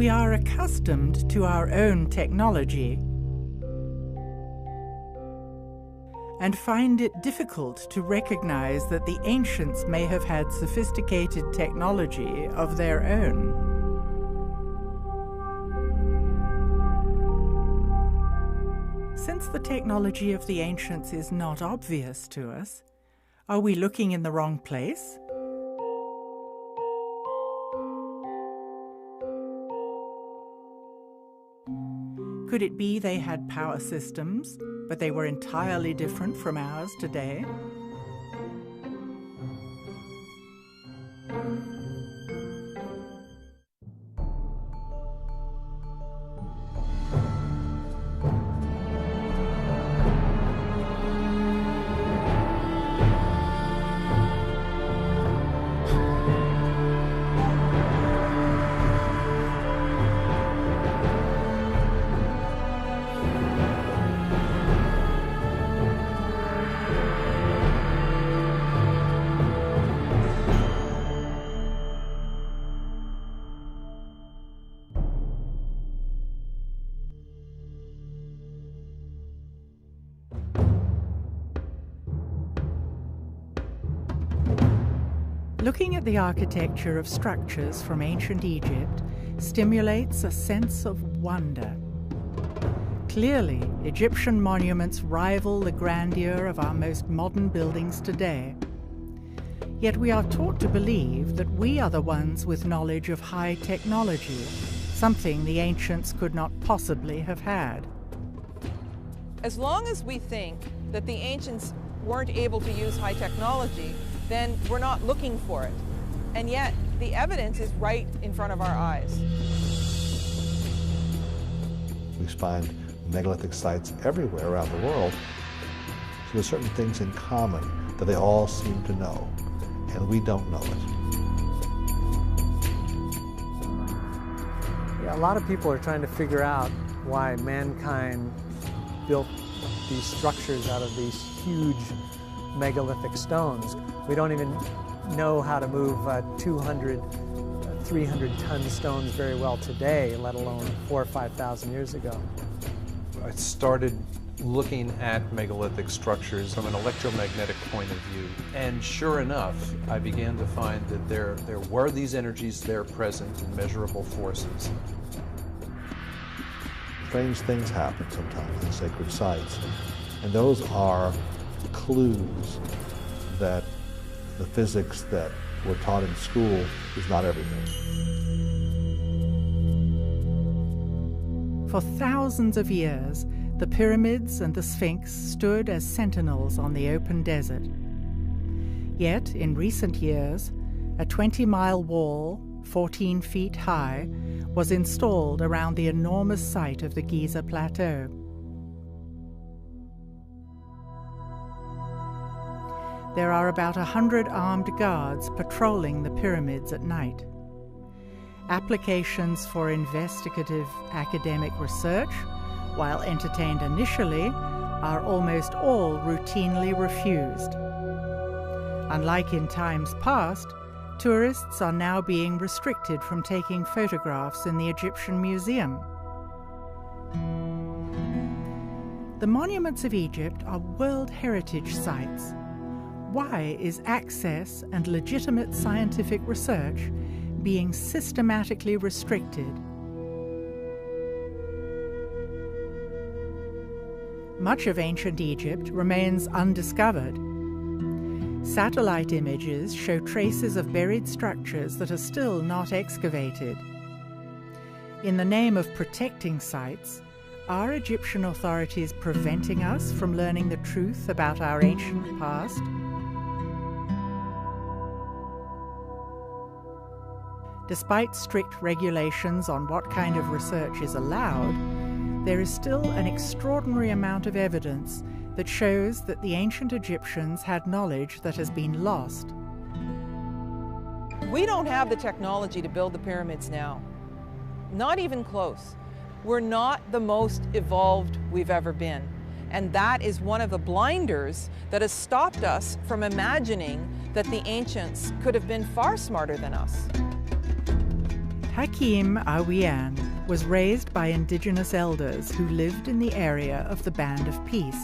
we are accustomed to our own technology and find it difficult to recognize that the ancients may have had sophisticated technology of their own. Since the technology of the ancients is not obvious to us, are we looking in the wrong place? Could it be they had power systems, but they were entirely different from ours today? Looking at the architecture of structures from ancient Egypt stimulates a sense of wonder. Clearly, Egyptian monuments rival the grandeur of our most modern buildings today. Yet we are taught to believe that we are the ones with knowledge of high technology, something the ancients could not possibly have had. As long as we think that the ancients weren't able to use high technology, then we're not looking for it. And yet, the evidence is right in front of our eyes. We find megalithic sites everywhere around the world. So there's certain things in common that they all seem to know, and we don't know it. Yeah, a lot of people are trying to figure out why mankind built these structures out of these huge megalithic stones. We don't even know how to move 200, 300-ton stones very well today, let alone 4,000 or 5,000 years ago. I started looking at megalithic structures from an electromagnetic point of view. And sure enough, I began to find that there were these energies there present in measurable forces. Strange things happen sometimes in sacred sites, and those are clues that the physics that we're taught in school is not everything. For thousands of years, the pyramids and the Sphinx stood as sentinels on the open desert. Yet, in recent years, a 20-mile wall, 14 feet high, was installed around the enormous site of the Giza Plateau. There are about 100 armed guards patrolling the pyramids at night. Applications for investigative academic research, while entertained initially, are almost all routinely refused. Unlike in times past, tourists are now being restricted from taking photographs in the Egyptian Museum. The monuments of Egypt are World Heritage Sites. Why is access and legitimate scientific research being systematically restricted? Much of ancient Egypt remains undiscovered. Satellite images show traces of buried structures that are still not excavated. In the name of protecting sites, are Egyptian authorities preventing us from learning the truth about our ancient past? Despite strict regulations on what kind of research is allowed, there is still an extraordinary amount of evidence that shows that the ancient Egyptians had knowledge that has been lost. We don't have the technology to build the pyramids now. Not even close. We're not the most evolved we've ever been. And that is one of the blinders that has stopped us from imagining that the ancients could have been far smarter than us. Hakim Awian was raised by indigenous elders who lived in the area of the Band of Peace.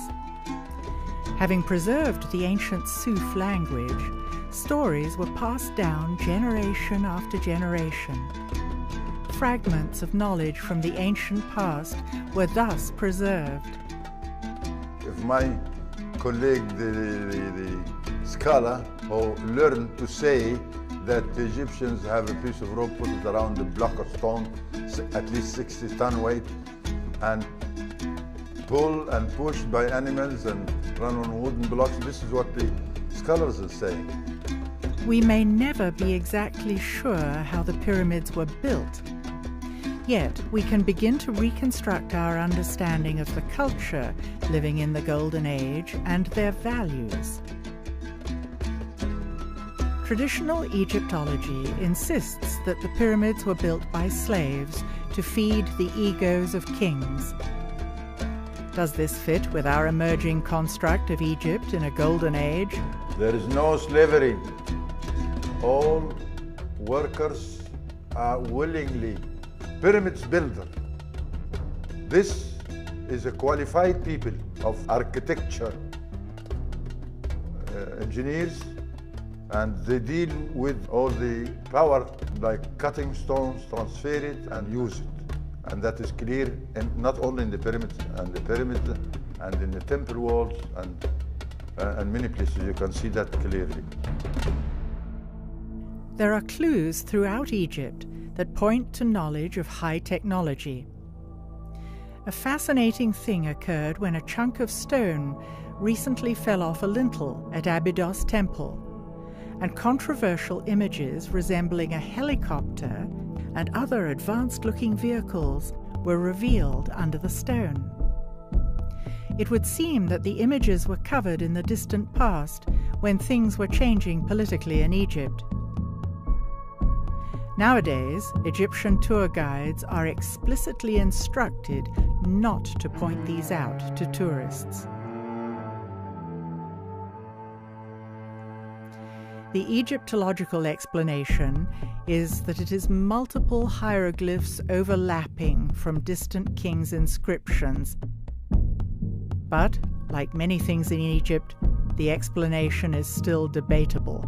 Having preserved the ancient Suf language, stories were passed down generation after generation. Fragments of knowledge from the ancient past were thus preserved. If my colleague, the scholar, who learned to say that the Egyptians have a piece of rope, put it around a block of stone, at least 60-ton weight, and pulled and pushed by animals and run on wooden blocks. This is what the scholars are saying. We may never be exactly sure how the pyramids were built. Yet we can begin to reconstruct our understanding of the culture living in the Golden Age and their values. Traditional Egyptology insists that the pyramids were built by slaves to feed the egos of kings. Does this fit with our emerging construct of Egypt in a golden age? There is no slavery. All workers are willingly pyramids builder. This is a qualified people of architecture, engineers, and they deal with all the power, like cutting stones, transfer it and use it. And that is clear, not only in the pyramids, and in the temple walls, and many places you can see that clearly. There are clues throughout Egypt that point to knowledge of high technology. A fascinating thing occurred when a chunk of stone recently fell off a lintel at Abydos Temple, and controversial images resembling a helicopter and other advanced-looking vehicles were revealed under the stone. It would seem that the images were covered in the distant past when things were changing politically in Egypt. Nowadays, Egyptian tour guides are explicitly instructed not to point these out to tourists. The Egyptological explanation is that it is multiple hieroglyphs overlapping from distant kings' inscriptions. But, like many things in Egypt, the explanation is still debatable.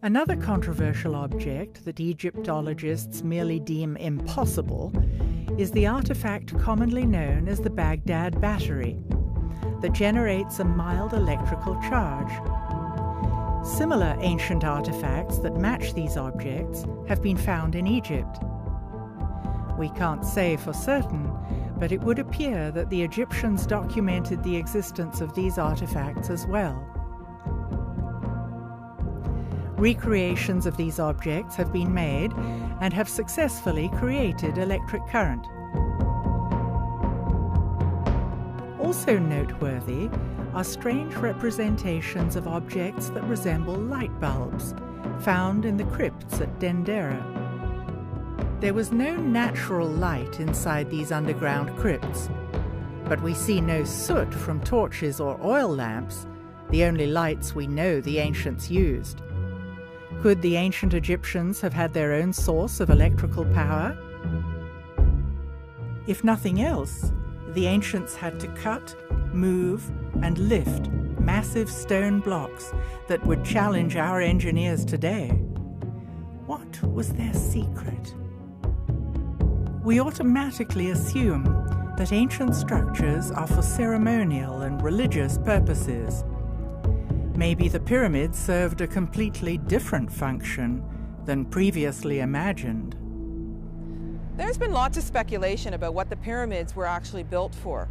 Another controversial object that Egyptologists merely deem impossible is the artifact commonly known as the Baghdad Battery, that generates a mild electrical charge. Similar ancient artifacts that match these objects have been found in Egypt. We can't say for certain, but it would appear that the Egyptians documented the existence of these artifacts as well. Recreations of these objects have been made and have successfully created electric current. Also noteworthy are strange representations of objects that resemble light bulbs, found in the crypts at Dendera. There was no natural light inside these underground crypts, but we see no soot from torches or oil lamps, the only lights we know the ancients used. Could the ancient Egyptians have had their own source of electrical power? If nothing else, the ancients had to cut, move, and lift massive stone blocks that would challenge our engineers today. What was their secret? We automatically assume that ancient structures are for ceremonial and religious purposes. Maybe the pyramids served a completely different function than previously imagined. There's been lots of speculation about what the pyramids were actually built for.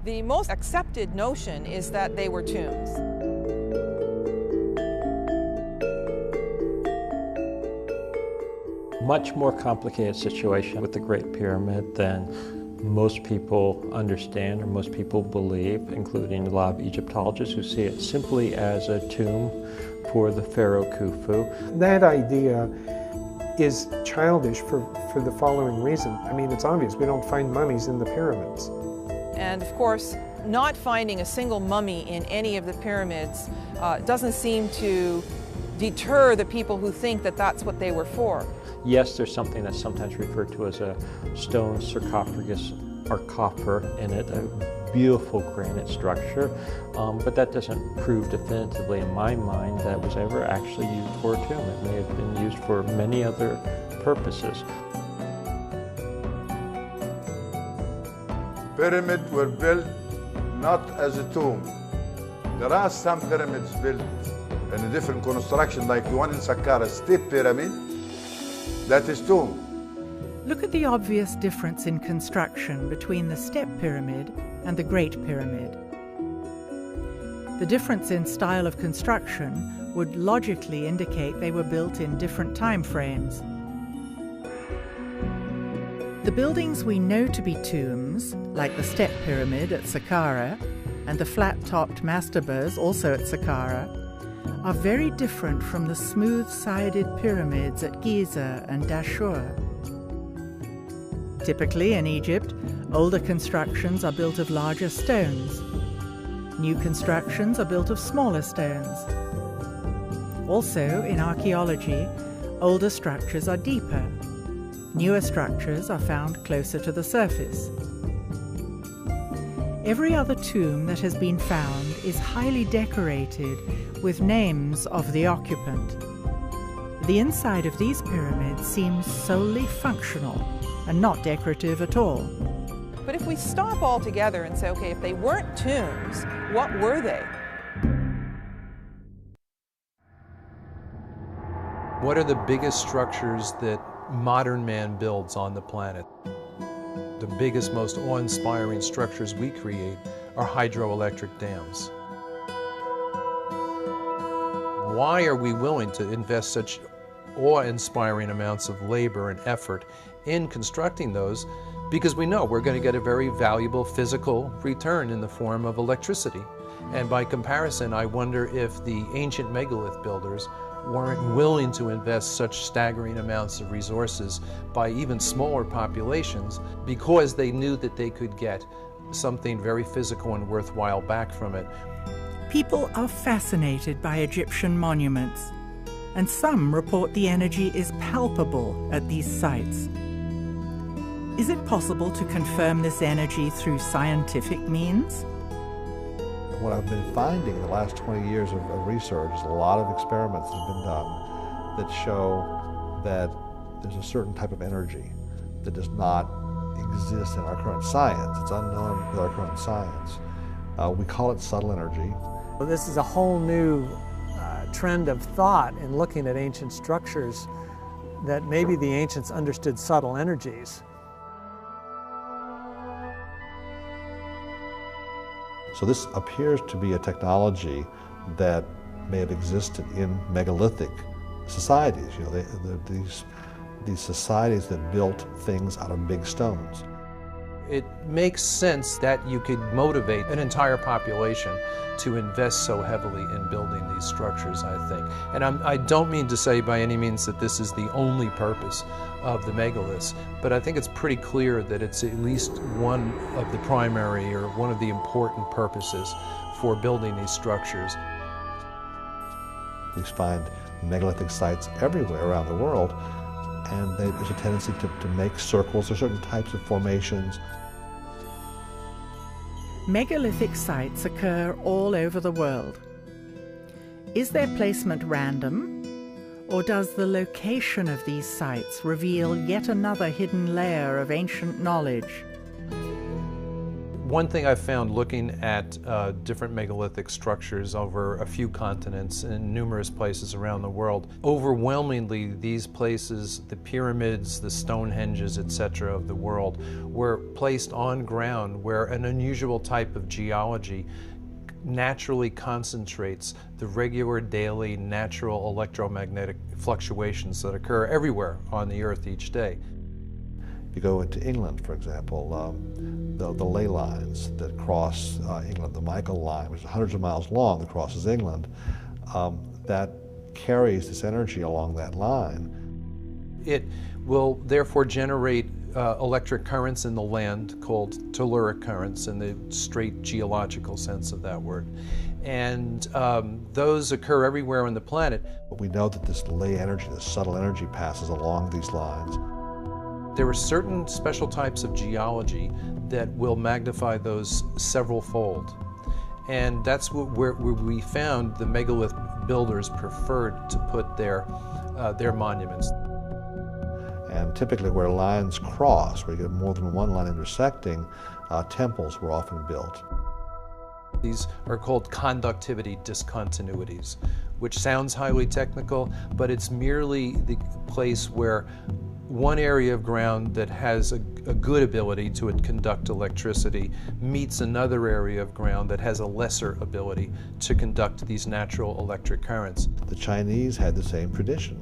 The most accepted notion is that they were tombs. Much more complicated situation with the Great Pyramid than most people understand or most people believe, including a lot of Egyptologists who see it simply as a tomb for the pharaoh Khufu. That idea is childish for the following reason. I mean, it's obvious, we don't find mummies in the pyramids. And of course, not finding a single mummy in any of the pyramids doesn't seem to deter the people who think that that's what they were for. Yes, there's something that's sometimes referred to as a stone sarcophagus or coffer in it, a beautiful granite structure, but that doesn't prove definitively in my mind that it was ever actually used for a tomb. It may have been used for many other purposes. Pyramids were built not as a tomb. There are some pyramids built in a different construction, like the one in Saqqara, Steep Pyramid, that is tomb. Look at the obvious difference in construction between the Step Pyramid and the Great Pyramid. The difference in style of construction would logically indicate they were built in different time frames. The buildings we know to be tombs, like the Step Pyramid at Saqqara and the flat-topped mastabas also at Saqqara, are very different from the smooth-sided pyramids at Giza and Dashur. Typically in Egypt, older constructions are built of larger stones. New constructions are built of smaller stones. Also, in archaeology, older structures are deeper. Newer structures are found closer to the surface. Every other tomb that has been found is highly decorated with names of the occupant. The inside of these pyramids seems solely functional and not decorative at all. But if we stop altogether and say, okay, if they weren't tombs, what were they? What are the biggest structures that modern man builds on the planet? The biggest, most awe-inspiring structures we create are hydroelectric dams. Why are we willing to invest such awe-inspiring amounts of labor and effort in constructing those? Because we know we're going to get a very valuable physical return in the form of electricity. And by comparison, I wonder if the ancient megalith builders weren't willing to invest such staggering amounts of resources by even smaller populations because they knew that they could get something very physical and worthwhile back from it. People are fascinated by Egyptian monuments, and some report the energy is palpable at these sites. Is it possible to confirm this energy through scientific means? What I've been finding in the last 20 years of research is a lot of experiments that have been done that show that there's a certain type of energy that does not exist in our current science. It's unknown with our current science. We call it subtle energy. Well, this is a whole new trend of thought in looking at ancient structures, that maybe the ancients understood subtle energies. So this appears to be a technology that may have existed in megalithic societies. You know, these societies that built things out of big stones. It makes sense that you could motivate an entire population to invest so heavily in building these structures, I think. And I don't mean to say by any means that this is the only purpose of the megaliths, but I think it's pretty clear that it's at least one of the primary or one of the important purposes for building these structures. We find megalithic sites everywhere around the world, and there's a tendency to make circles or certain types of formations. Megalithic sites occur all over the world. Is their placement random, or does the location of these sites reveal yet another hidden layer of ancient knowledge? One thing I've found looking at different megalithic structures over a few continents and numerous places around the world, overwhelmingly these places, the pyramids, the Stonehenges, etc. of the world, were placed on ground where an unusual type of geology naturally concentrates the regular daily natural electromagnetic fluctuations that occur everywhere on the earth each day. You go into England, for example, the ley lines that cross England, the Michael line, which is hundreds of miles long that crosses England, that carries this energy along that line. It will therefore generate electric currents in the land called telluric currents in the straight geological sense of that word. And those occur everywhere on the planet. But we know that this ley energy, this subtle energy, passes along these lines. There are certain special types of geology that will magnify those several-fold. And that's where we found the megalith builders preferred to put their monuments. And typically where lines cross, where you get more than one line intersecting, temples were often built. These are called conductivity discontinuities, which sounds highly technical, but it's merely the place where one area of ground that has a good ability to conduct electricity meets another area of ground that has a lesser ability to conduct these natural electric currents. The Chinese had the same tradition.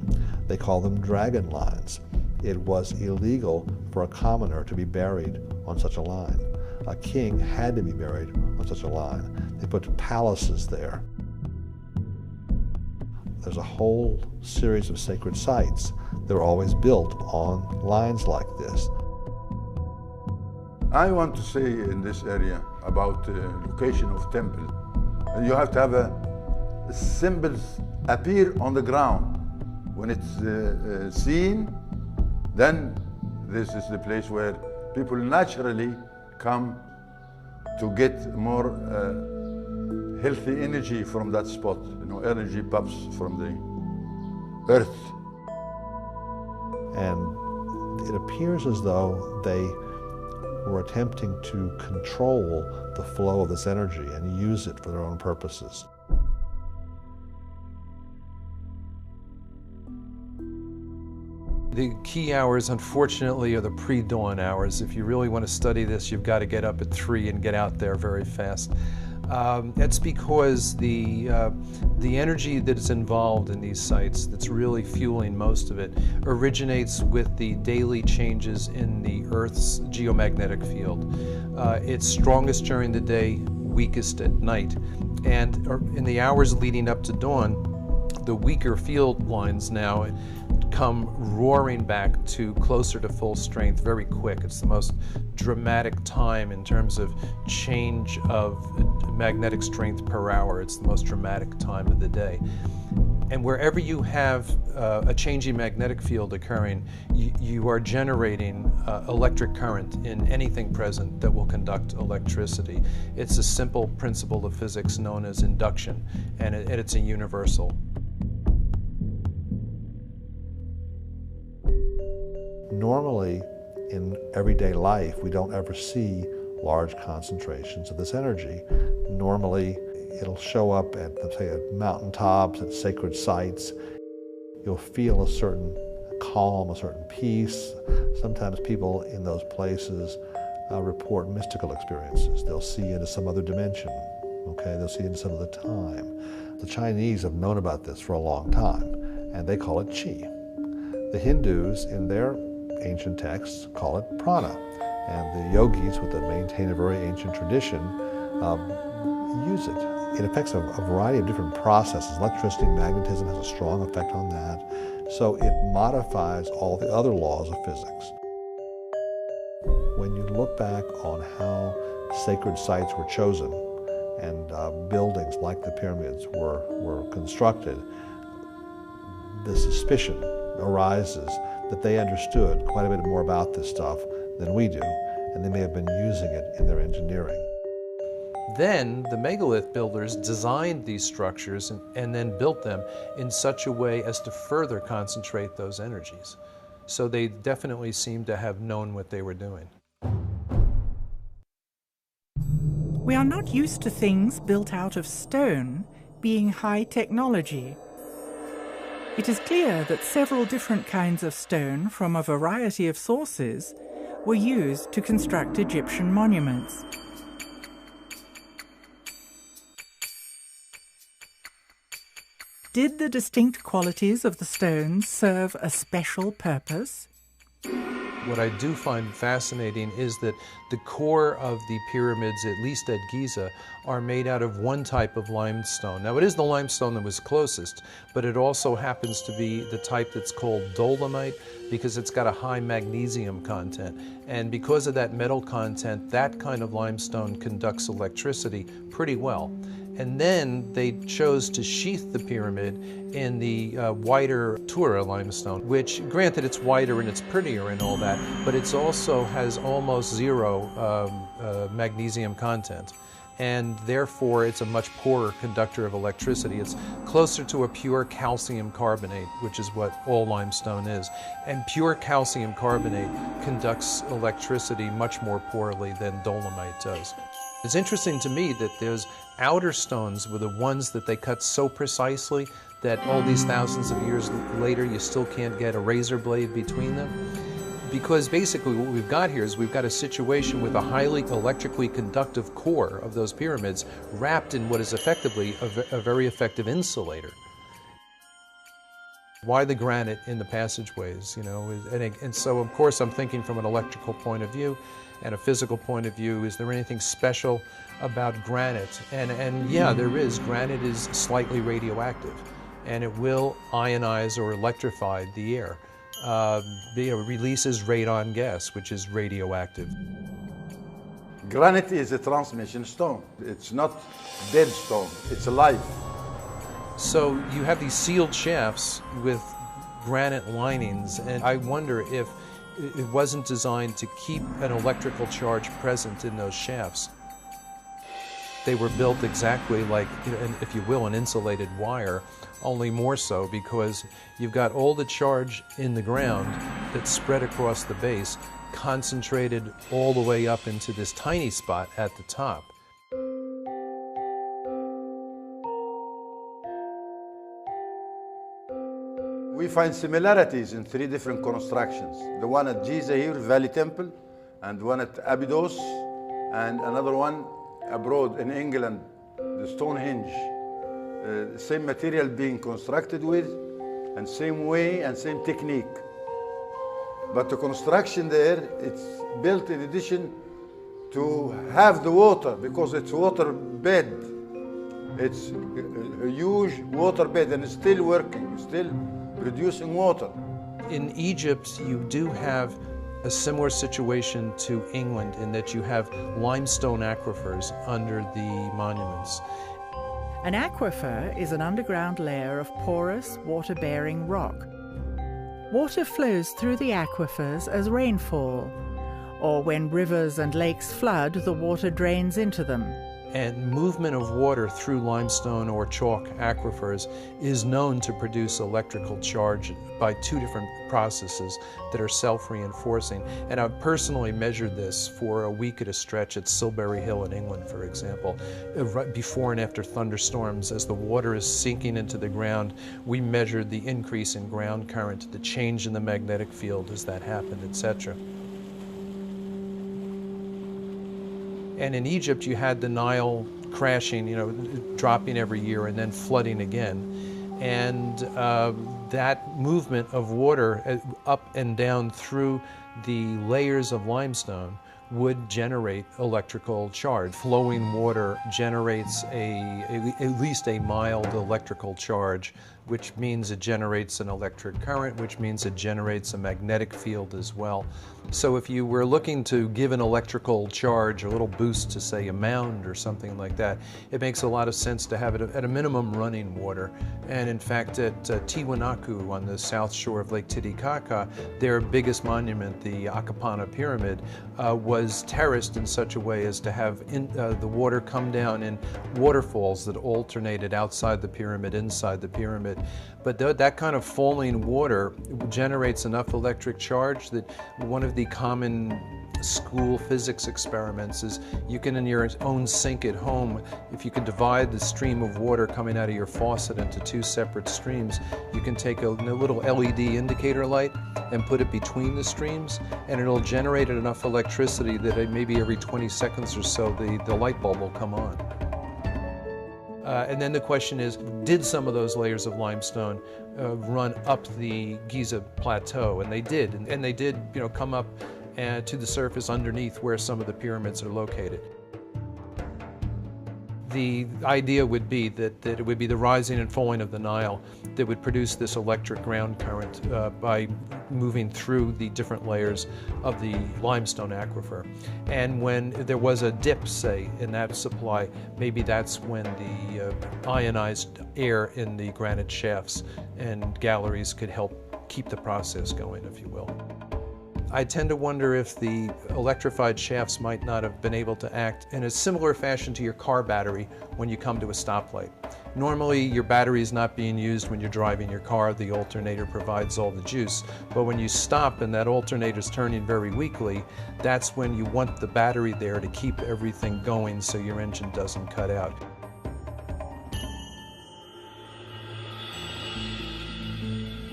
They call them dragon lines. It was illegal for a commoner to be buried on such a line. A king had to be buried on such a line. They put palaces there. There's a whole series of sacred sites that were always built on lines like this. I want to say in this area about the location of temple. You have to have symbols appear on the ground. When it's seen, then this is the place where people naturally come to get more healthy energy from that spot. You know, energy pops from the earth. And it appears as though they were attempting to control the flow of this energy and use it for their own purposes. The key hours, unfortunately, are the pre-dawn hours. If you really want to study this, you've got to get up at 3 and get out there very fast. That's because the energy that is involved in these sites, that's really fueling most of it, originates with the daily changes in the Earth's geomagnetic field. It's strongest during the day, weakest at night. And in the hours leading up to dawn, the weaker field lines now come roaring back to closer to full strength very quick. It's the most dramatic time in terms of change of magnetic strength per hour. It's the most dramatic time of the day. And wherever you have a changing magnetic field occurring, you are generating electric current in anything present that will conduct electricity. It's a simple principle of physics known as induction, and it's a universal. Normally, in everyday life, we don't ever see large concentrations of this energy. Normally, it'll show up at, let's say, at mountaintops, at sacred sites. You'll feel a certain calm, a certain peace. Sometimes people in those places report mystical experiences. They'll see into some other dimension, okay? They'll see into some other time. The Chinese have known about this for a long time, and they call it qi. The Hindus, in their ancient texts, call it prana, and the yogis, that maintain a very ancient tradition, use it. It affects a variety of different processes. Electricity and magnetism has a strong effect on that, so it modifies all the other laws of physics. When you look back on how sacred sites were chosen and buildings like the pyramids were constructed, the suspicion arises that they understood quite a bit more about this stuff than we do, and they may have been using it in their engineering. Then the megalith builders designed these structures and then built them in such a way as to further concentrate those energies. So they definitely seem to have known what they were doing. We are not used to things built out of stone being high technology. It is clear that several different kinds of stone from a variety of sources were used to construct Egyptian monuments. Did the distinct qualities of the stones serve a special purpose? What I do find fascinating is that the core of the pyramids, at least at Giza, are made out of one type of limestone. Now, it is the limestone that was closest, but it also happens to be the type that's called dolomite because it's got a high magnesium content. And because of that metal content, that kind of limestone conducts electricity pretty well. And then they chose to sheath the pyramid in the whiter Tura limestone, which, granted, it's whiter and it's prettier and all that, but it also has almost zero magnesium content. And therefore, it's a much poorer conductor of electricity. It's closer to a pure calcium carbonate, which is what all limestone is. And pure calcium carbonate conducts electricity much more poorly than dolomite does. It's interesting to me that those outer stones were the ones that they cut so precisely that all these thousands of years later you still can't get a razor blade between them. Because basically what we've got here is we've got a situation with a highly electrically conductive core of those pyramids wrapped in what is effectively a very effective insulator. Why the granite in the passageways, you know? And so, of course, I'm thinking from an electrical point of view and a physical point of view. Is there anything special about granite? And yeah, there is. Granite is slightly radioactive, and it will ionize or electrify the air. It releases radon gas, which is radioactive. Granite is a transmission stone. It's not dead stone, it's alive. So you have these sealed shafts with granite linings, and I wonder if it wasn't designed to keep an electrical charge present in those shafts. They were built exactly like, if you will, an insulated wire, only more so because you've got all the charge in the ground that's spread across the base, concentrated all the way up into this tiny spot at the top. We find similarities in 3 different constructions. The one at Giza here, Valley Temple, and one at Abydos, and another one abroad in England, the Stonehenge. Same material being constructed with, and same way and same technique. But the construction there, it's built in addition to have the water, because it's water bed. It's a huge water bed, and it's still working, still producing water. In Egypt, you do have a similar situation to England in that you have limestone aquifers under the monuments. An aquifer is an underground layer of porous, water-bearing rock. Water flows through the aquifers as rainfall, or when rivers and lakes flood, the water drains into them. And movement of water through limestone or chalk aquifers is known to produce electrical charge by 2 different processes that are self-reinforcing. And I've personally measured this for a week at a stretch at Silbury Hill in England, for example. Right before and after thunderstorms, as the water is sinking into the ground, we measured the increase in ground current, the change in the magnetic field as that happened, etc. And in Egypt, you had the Nile crashing, dropping every year and then flooding again. And that movement of water up and down through the layers of limestone would generate electrical charge. Flowing water generates at least a mild electrical charge, which means it generates an electric current, which means it generates a magnetic field as well. So if you were looking to give an electrical charge, a little boost to, say, a mound or something like that, it makes a lot of sense to have it at a minimum running water. And in fact, at Tiwanaku on the south shore of Lake Titicaca, their biggest monument, the Akapana Pyramid, was terraced in such a way as to have the water come down in waterfalls that alternated outside the pyramid, inside the pyramid. But that kind of falling water generates enough electric charge that one of the common school physics experiments is you can, in your own sink at home, if you can divide the stream of water coming out of your faucet into 2 separate streams, you can take a little LED indicator light and put it between the streams, and it'll generate enough electricity that maybe every 20 seconds or so the light bulb will come on. And then the question is, did some of those layers of limestone run up the Giza plateau? And they did. And they did, come up to the surface underneath where some of the pyramids are located. The idea would be that it would be the rising and falling of the Nile that would produce this electric ground current by moving through the different layers of the limestone aquifer. And when there was a dip, say, in that supply, maybe that's when the ionized air in the granite shafts and galleries could help keep the process going, if you will. I tend to wonder if the electrified shafts might not have been able to act in a similar fashion to your car battery when you come to a stoplight. Normally, your battery is not being used when you're driving your car. The alternator provides all the juice. But when you stop and that alternator is turning very weakly, that's when you want the battery there to keep everything going so your engine doesn't cut out.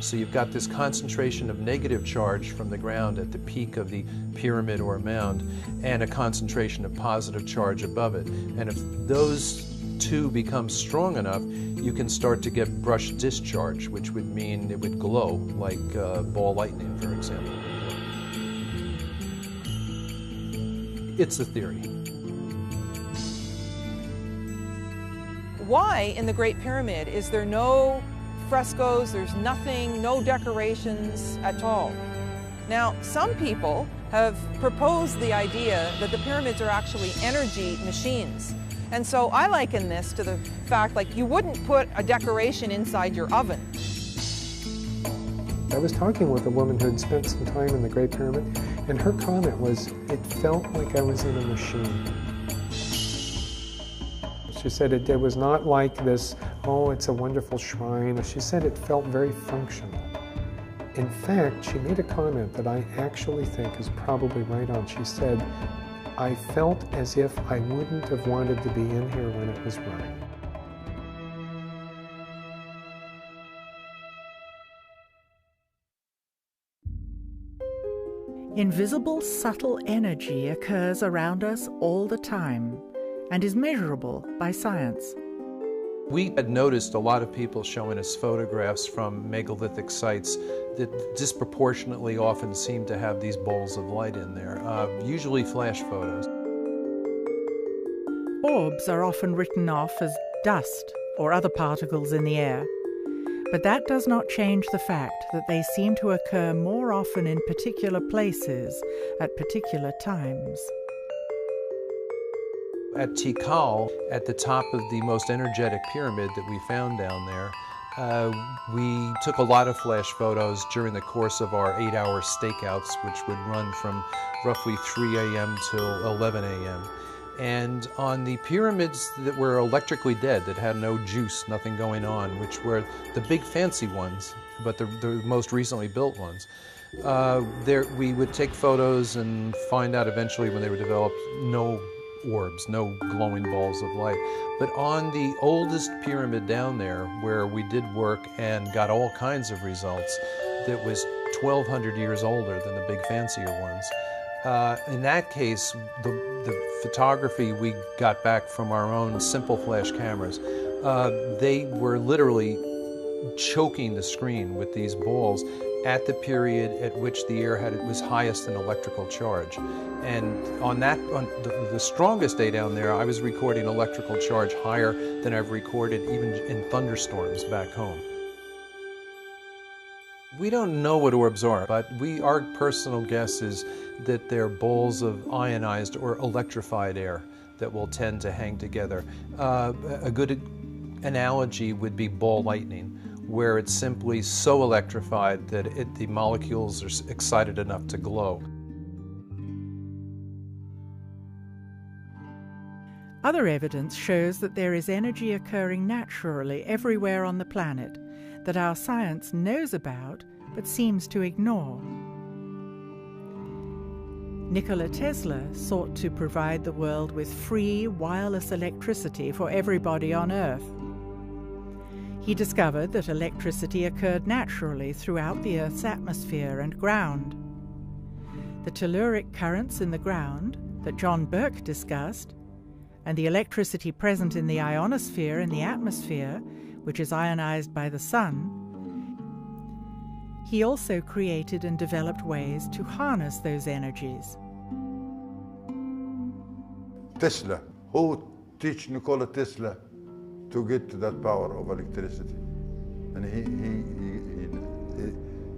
So you've got this concentration of negative charge from the ground at the peak of the pyramid or mound, and a concentration of positive charge above it. And if those two become strong enough, you can start to get brush discharge, which would mean it would glow, like ball lightning, for example. It's a theory. Why in the Great Pyramid is there no frescoes, there's nothing, no decorations at all? Now, some people have proposed the idea that the pyramids are actually energy machines. And so I liken this to the fact, like, you wouldn't put a decoration inside your oven. I was talking with a woman who had spent some time in the Great Pyramid, and her comment was, it felt like I was in a machine. She said it was not like this, oh, it's a wonderful shrine. She said it felt very functional. In fact, she made a comment that I actually think is probably right on. She said, I felt as if I wouldn't have wanted to be in here when it was running. Invisible, subtle energy occurs around us all the time and is measurable by science. We had noticed a lot of people showing us photographs from megalithic sites that disproportionately often seem to have these balls of light in there, usually flash photos. Orbs are often written off as dust or other particles in the air, but that does not change the fact that they seem to occur more often in particular places at particular times. At Tikal, at the top of the most energetic pyramid that we found down there, we took a lot of flash photos during the course of our 8-hour stakeouts, which would run from roughly 3 a.m. till 11 a.m. And on the pyramids that were electrically dead, that had no juice, nothing going on, which were the big fancy ones, but the most recently built ones, we would take photos and find out eventually when they were developed, no orbs, no glowing balls of light. But on the oldest pyramid down there, where we did work and got all kinds of results, that was 1,200 years older than the big fancier ones. In that case, the photography we got back from our own simple flash cameras, they were literally choking the screen with these balls at the period at which the air was highest in electrical charge. And on the strongest day down there, I was recording electrical charge higher than I've recorded even in thunderstorms back home. We don't know what orbs are, but our personal guess is that they're balls of ionized or electrified air that will tend to hang together. A good analogy would be ball lightning, where it's simply so electrified that the molecules are excited enough to glow. Other evidence shows that there is energy occurring naturally everywhere on the planet that our science knows about but seems to ignore. Nikola Tesla sought to provide the world with free wireless electricity for everybody on Earth. He discovered that electricity occurred naturally throughout the Earth's atmosphere and ground. The telluric currents in the ground that John Burke discussed and the electricity present in the ionosphere in the atmosphere, which is ionized by the sun, he also created and developed ways to harness those energies. Tesla, who teach Nikola Tesla to get to that power of electricity? And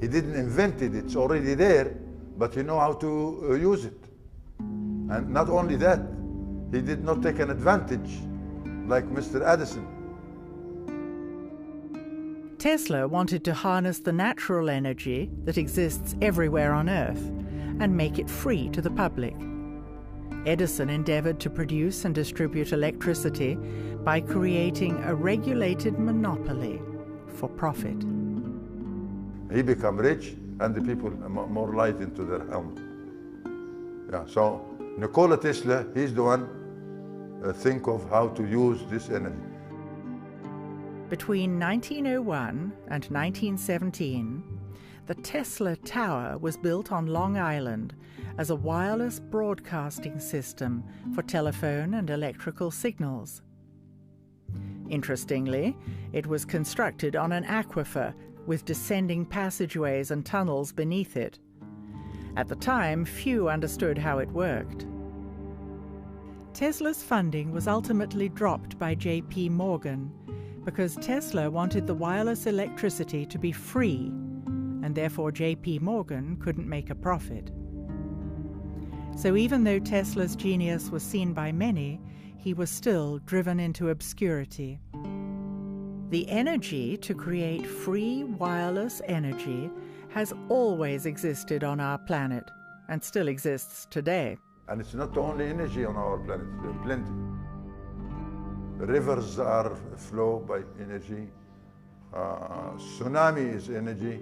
he didn't invent it, it's already there, but he know how to use it. And not only that, he did not take an advantage like Mr. Edison. Tesla wanted to harness the natural energy that exists everywhere on Earth and make it free to the public. Edison endeavored to produce and distribute electricity by creating a regulated monopoly for profit. He became rich and the people more light into their home. Yeah, so Nikola Tesla, he's the one think of how to use this energy. Between 1901 and 1917, the Tesla Tower was built on Long Island as a wireless broadcasting system for telephone and electrical signals. Interestingly, it was constructed on an aquifer with descending passageways and tunnels beneath it. At the time, few understood how it worked. Tesla's funding was ultimately dropped by J.P. Morgan because Tesla wanted the wireless electricity to be free, and therefore J.P. Morgan couldn't make a profit. So even though Tesla's genius was seen by many, he was still driven into obscurity. The energy to create free wireless energy has always existed on our planet, and still exists today. And it's not only energy on our planet, there are plenty. Rivers are flow by energy. Tsunami is energy.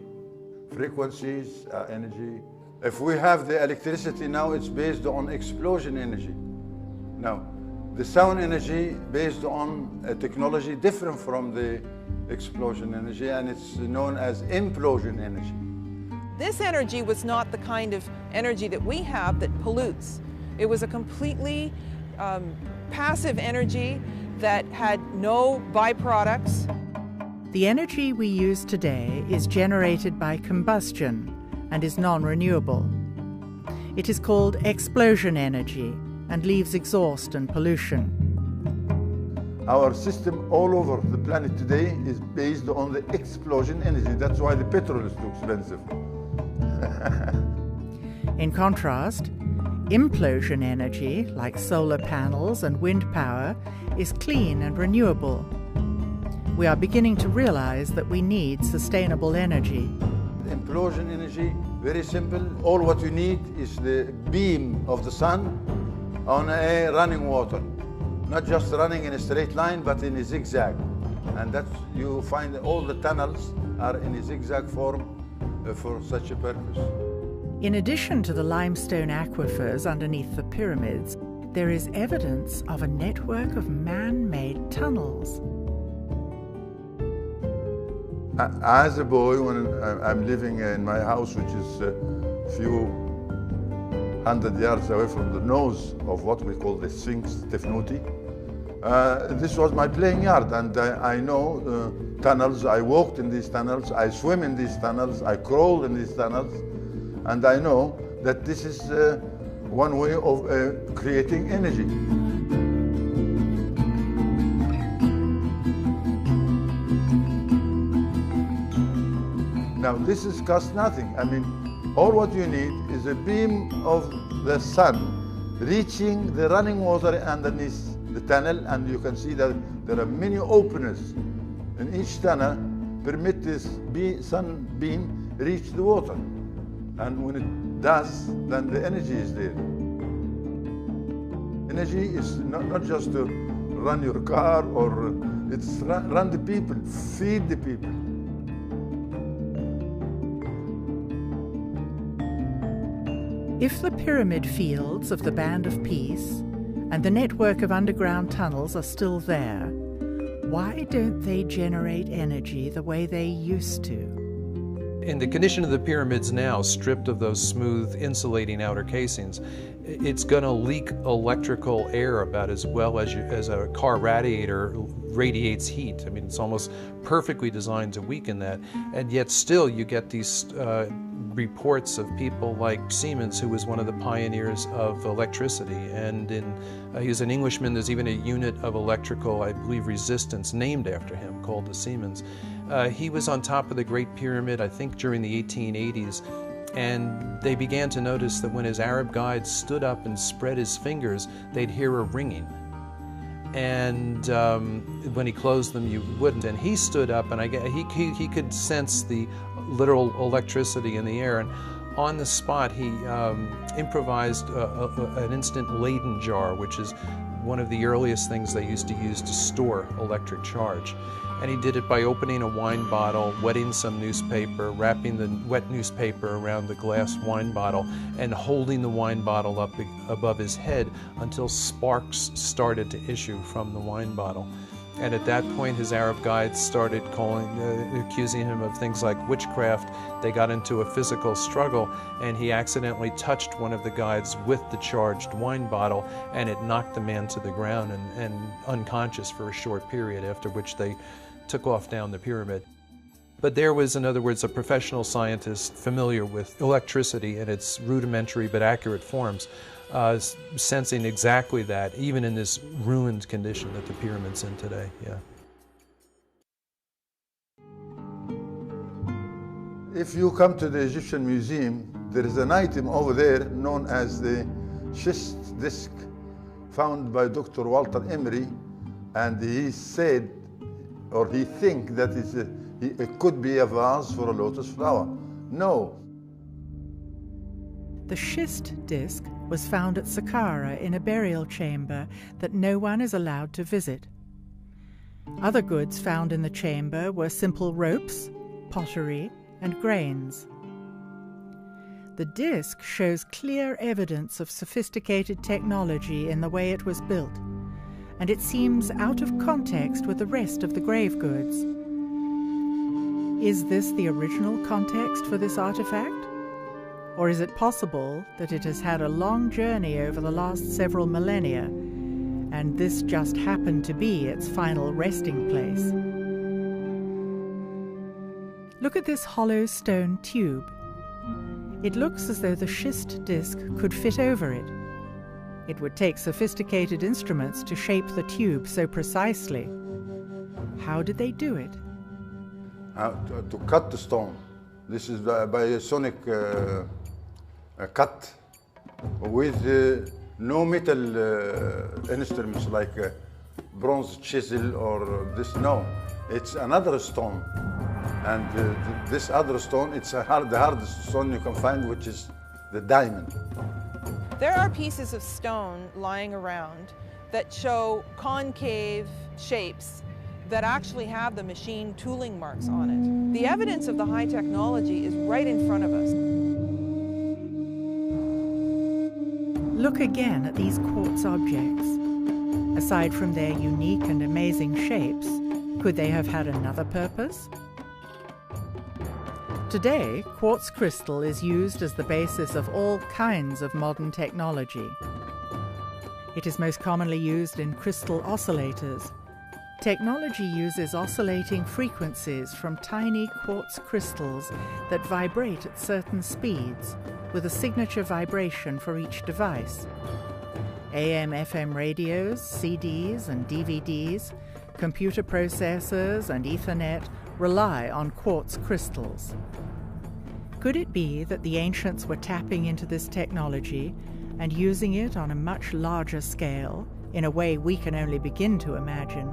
Frequencies are energy. If we have the electricity now, it's based on explosion energy. Now, the sound energy based on a technology different from the explosion energy, and it's known as implosion energy. This energy was not the kind of energy that we have that pollutes. It was a completely passive energy that had no byproducts. The energy we use today is generated by combustion and is non-renewable. It is called explosion energy and leaves exhaust and pollution. Our system all over the planet today is based on the explosion energy. That's why the petrol is too expensive. In contrast, implosion energy, like solar panels and wind power, is clean and renewable. We are beginning to realize that we need sustainable energy. Implosion energy, very simple. All what you need is the beam of the sun on a running water. Not just running in a straight line, but in a zigzag. And that's, you find all the tunnels are in a zigzag form for such a purpose. In addition to the limestone aquifers underneath the pyramids, there is evidence of a network of man-made tunnels. As a boy, when I'm living in my house, which is a few 100 yards away from the nose of what we call the Sphinx Tefnuti, this was my playing yard, and I know tunnels. I walked in these tunnels, I swim in these tunnels, I crawled in these tunnels, and I know that this is one way of creating energy. Now, this is cost nothing. I mean, all what you need is a beam of the sun reaching the running water underneath the tunnel, and you can see that there are many openings in each tunnel permit this sun beam reach the water. And when it does, then the energy is there. Energy is not just to run your car, or it's run the people, feed the people. If the pyramid fields of the Band of Peace and the network of underground tunnels are still there, why don't they generate energy the way they used to? In the condition of the pyramids now, stripped of those smooth insulating outer casings, it's going to leak electrical air about as well as a car radiator radiates heat. I mean, it's almost perfectly designed to weaken that, and yet still you get these reports of people like Siemens, who was one of the pioneers of electricity, and he was an Englishman. There's even a unit of electrical, I believe, resistance named after him called the Siemens. He was on top of the Great Pyramid, I think, during the 1880s. And they began to notice that when his Arab guides stood up and spread his fingers, they'd hear a ringing. And when he closed them, you wouldn't. And he stood up, and he could sense the literal electricity in the air. And on the spot, he improvised an instant Leyden jar, which is one of the earliest things they used to use to store electric charge. And he did it by opening a wine bottle, wetting some newspaper, wrapping the wet newspaper around the glass wine bottle, and holding the wine bottle up above his head until sparks started to issue from the wine bottle. And at that point, his Arab guides started accusing him of things like witchcraft. They got into a physical struggle, and he accidentally touched one of the guides with the charged wine bottle, and it knocked the man to the ground and unconscious for a short period, after which they took off down the pyramid. But there was, in other words, a professional scientist familiar with electricity in its rudimentary but accurate forms, sensing exactly that, even in this ruined condition that the pyramid's in today. Yeah. If you come to the Egyptian Museum, there is an item over there known as the schist disc, found by Dr. Walter Emery, and he said, or he thinks that it could be a vase for a lotus flower. No. The schist disc was found at Saqqara in a burial chamber that no one is allowed to visit. Other goods found in the chamber were simple ropes, pottery, and grains. The disc shows clear evidence of sophisticated technology in the way it was built, and it seems out of context with the rest of the grave goods. Is this the original context for this artifact? Or is it possible that it has had a long journey over the last several millennia, and this just happened to be its final resting place? Look at this hollow stone tube. It looks as though the schist disc could fit over it. It would take sophisticated instruments to shape the tube so precisely. How did they do it? To cut the stone. This is by a sonic cut with no metal instruments like bronze chisel or this. No, it's another stone. And this other stone, it's the hardest stone you can find, which is the diamond. There are pieces of stone lying around that show concave shapes that actually have the machine tooling marks on it. The evidence of the high technology is right in front of us. Look again at these quartz objects. Aside from their unique and amazing shapes, could they have had another purpose? Today, quartz crystal is used as the basis of all kinds of modern technology. It is most commonly used in crystal oscillators. Technology uses oscillating frequencies from tiny quartz crystals that vibrate at certain speeds, with a signature vibration for each device. AM/FM radios, CDs and DVDs, computer processors and Ethernet rely on quartz crystals. Could it be that the ancients were tapping into this technology and using it on a much larger scale, in a way we can only begin to imagine?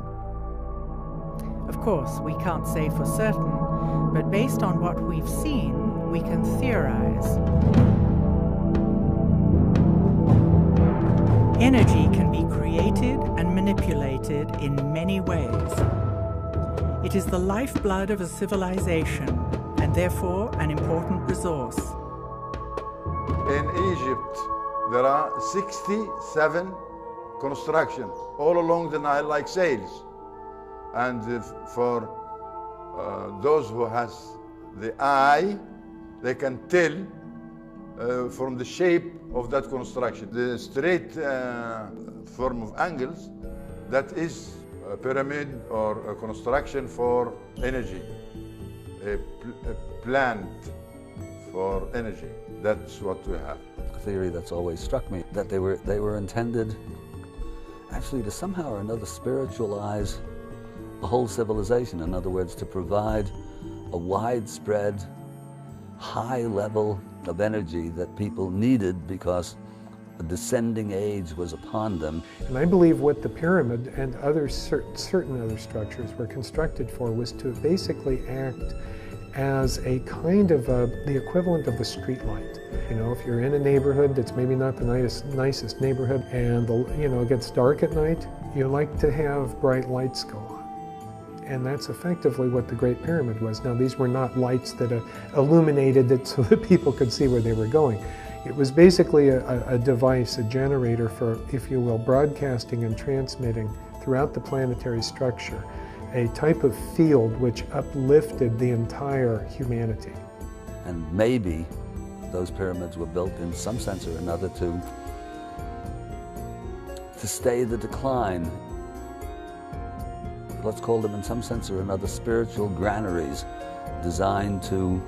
Of course, we can't say for certain, but based on what we've seen, we can theorize. Energy can be created and manipulated in many ways. It is the lifeblood of a civilization, and therefore an important resource. In Egypt, there are 67 constructions all along the Nile like sails. And for those who has the eye, they can tell from the shape of that construction. The straight form of angles, that is a pyramid or a construction for energy, a plant for energy. That's what we have. A theory that's always struck me, that they were intended actually to somehow or another spiritualize a whole civilization. In other words, to provide a widespread, high level of energy that people needed because a descending age was upon them. And I believe what the pyramid and other certain other structures were constructed for was to basically act as a kind of the equivalent of a street light. You know, if you're in a neighborhood that's maybe not the nicest neighborhood and it gets dark at night, you like to have bright lights go on. And that's effectively what the Great Pyramid was. Now, these were not lights that illuminated it so that people could see where they were going. It was basically a device, a generator for, if you will, broadcasting and transmitting throughout the planetary structure a type of field which uplifted the entire humanity. And maybe those pyramids were built in some sense or another to stay the decline. Let's call them in some sense or another spiritual granaries designed to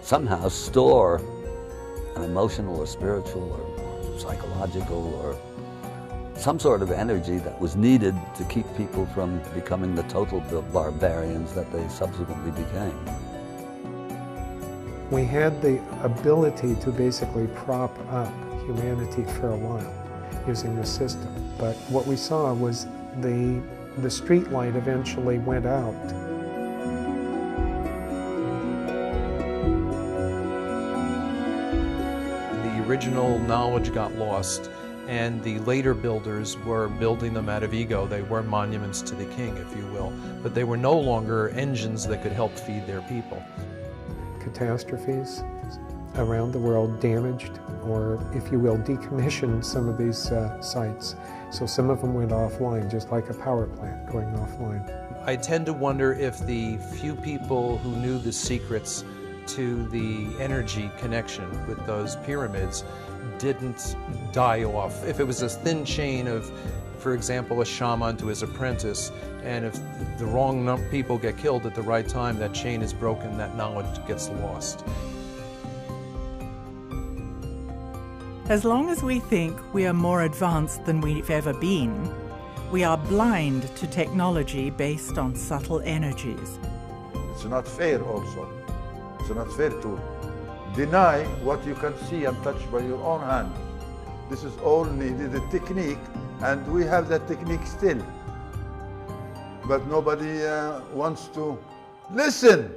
somehow store an emotional or spiritual or psychological or some sort of energy that was needed to keep people from becoming the total barbarians that they subsequently became. We had the ability to basically prop up humanity for a while using the system, but what we saw was the street light eventually went out. The original knowledge got lost, and the later builders were building them out of ego. They were monuments to the king, if you will, but they were no longer engines that could help feed their people. Catastrophes around the world damaged, or if you will, decommissioned some of these sites. So some of them went offline, just like a power plant going offline. I tend to wonder if the few people who knew the secrets to the energy connection with those pyramids didn't die off. If it was a thin chain of, for example, a shaman to his apprentice, and if the wrong people get killed at the right time, that chain is broken, that knowledge gets lost. As long as we think we are more advanced than we've ever been, we are blind to technology based on subtle energies. It's not fair also. It's not fair to deny what you can see and touch by your own hand. This is all needed, a technique, and we have that technique still. But nobody wants to listen.